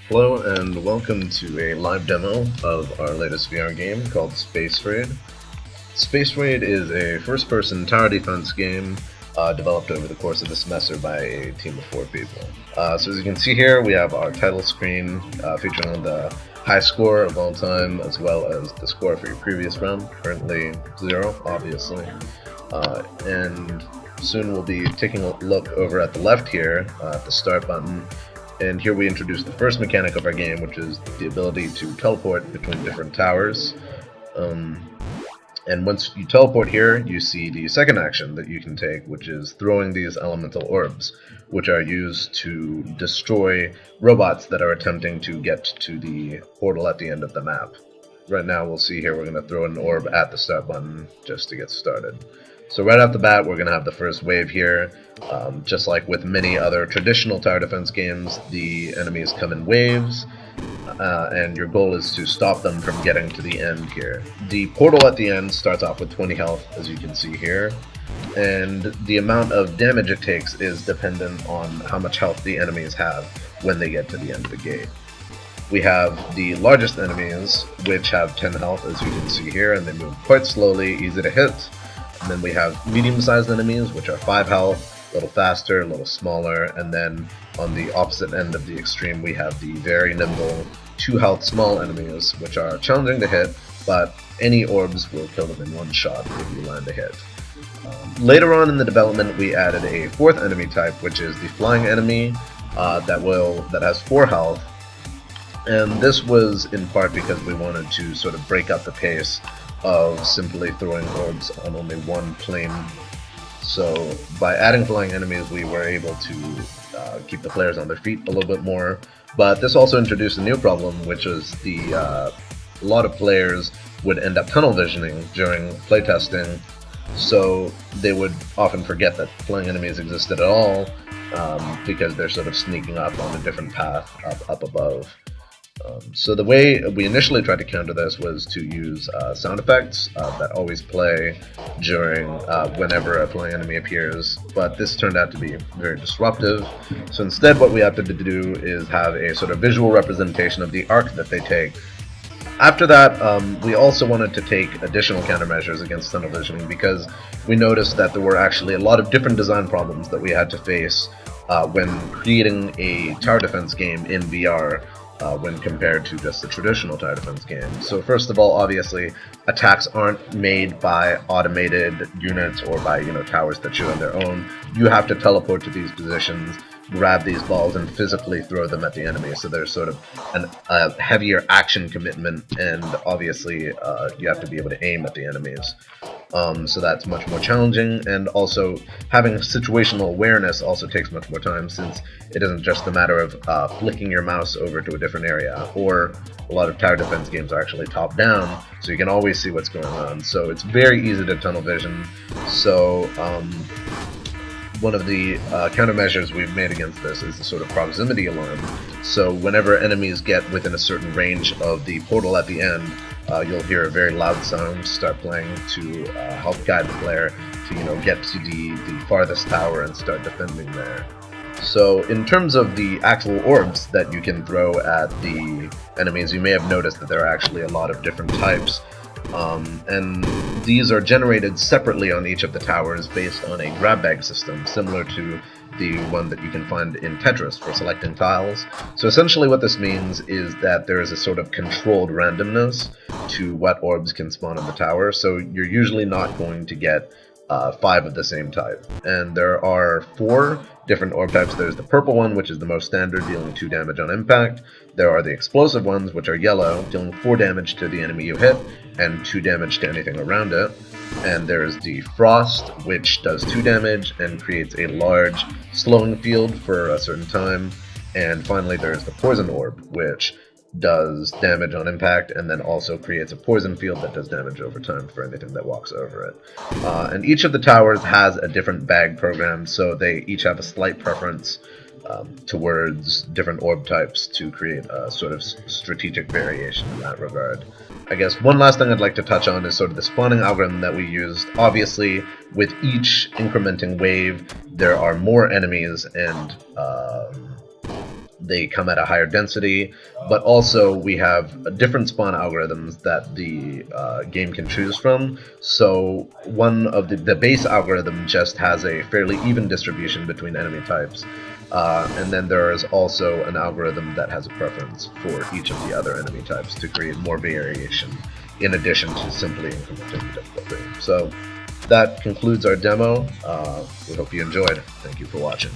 Hello and welcome to a live demo of our latest VR game called Space Raid. Space Raid is a first-person tower defense game developed over the course of the semester by a team of 4 people. So as you can see here, we have our title screen featuring the high score of all time as well as the score for your previous round, currently 0, obviously. And soon we'll be taking a look over at the left here at the start button. And here we introduce the first mechanic of our game, which is the ability to teleport between different towers. And once you teleport here, you see the second action that you can take, which is throwing these elemental orbs, which are used to destroy robots that are attempting to get to the portal at the end of the map. Right now we'll see here we're going to throw an orb at the start button just to get started. So right off the bat, we're going to have the first wave here. Just like with many other traditional tower defense games, the enemies come in waves, and your goal is to stop them from getting to the end here. The portal at the end starts off with 20 health, as you can see here, and the amount of damage it takes is dependent on how much health the enemies have when they get to the end of the gate. We have the largest enemies, which have 10 health, as you can see here, and they move quite slowly, easy to hit. And then we have medium-sized enemies, which are 5 health, a little faster, a little smaller, and then on the opposite end of the extreme we have the very nimble 2 health small enemies, which are challenging to hit, but any orbs will kill them in one shot if you land a hit. Later on in the development we added a 4th enemy type, which is the flying enemy that has 4 health, and this was in part because we wanted to sort of break up the pace of simply throwing orbs on only one plane. So by adding flying enemies we were able to keep the players on their feet a little bit more, but this also introduced a new problem, which is a lot of players would end up tunnel visioning during playtesting, so they would often forget that flying enemies existed at all because they're sort of sneaking up on a different path up above. So the way we initially tried to counter this was to use sound effects that always play during whenever a flying enemy appears, but this turned out to be very disruptive. So instead what we opted to do is have a sort of visual representation of the arc that they take. After that, we also wanted to take additional countermeasures against tunnel visioning because we noticed that there were actually a lot of different design problems that we had to face when creating a tower defense game in VR. When compared to just the traditional tower defense game. So first of all, obviously, attacks aren't made by automated units or by towers that shoot on their own. You have to teleport to these positions, grab these balls, and physically throw them at the enemy. So there's sort of a heavier action commitment, and obviously you have to be able to aim at the enemies. So that's much more challenging, and also having situational awareness also takes much more time, since it isn't just a matter of flicking your mouse over to a different area, or a lot of tower defense games are actually top down, so you can always see what's going on. So it's very easy to tunnel vision. So one of the countermeasures we've made against this is the sort of proximity alarm. So whenever enemies get within a certain range of the portal at the end, you'll hear a very loud sound start playing to help guide the player to get to the farthest tower and start defending there. So in terms of the actual orbs that you can throw at the enemies, you may have noticed that there are actually a lot of different types. And these are generated separately on each of the towers based on a grab bag system, similar to the one that you can find in Tetris for selecting tiles. So essentially what this means is that there is a sort of controlled randomness to what orbs can spawn on the tower, so you're usually not going to get 5 of the same type. And there are 4 different orb types. There's the purple one, which is the most standard, dealing 2 damage on impact. There are the explosive ones, which are yellow, dealing 4 damage to the enemy you hit, and 2 damage to anything around it. And there's the frost, which does 2 damage and creates a large slowing field for a certain time. And finally there's the poison orb, which does damage on impact and then also creates a poison field that does damage over time for anything that walks over it. And each of the towers has a different bag program, so they each have a slight preference towards different orb types to create a sort of strategic variation in that regard. I guess one last thing I'd like to touch on is sort of the spawning algorithm that we used. Obviously, with each incrementing wave, there are more enemies and they come at a higher density, but also we have different spawn algorithms that the game can choose from. So one of the base algorithm just has a fairly even distribution between enemy types, and then there is also an algorithm that has a preference for each of the other enemy types to create more variation in addition to simply incrementing the difficulty. So that concludes our demo. We hope you enjoyed. Thank you for watching.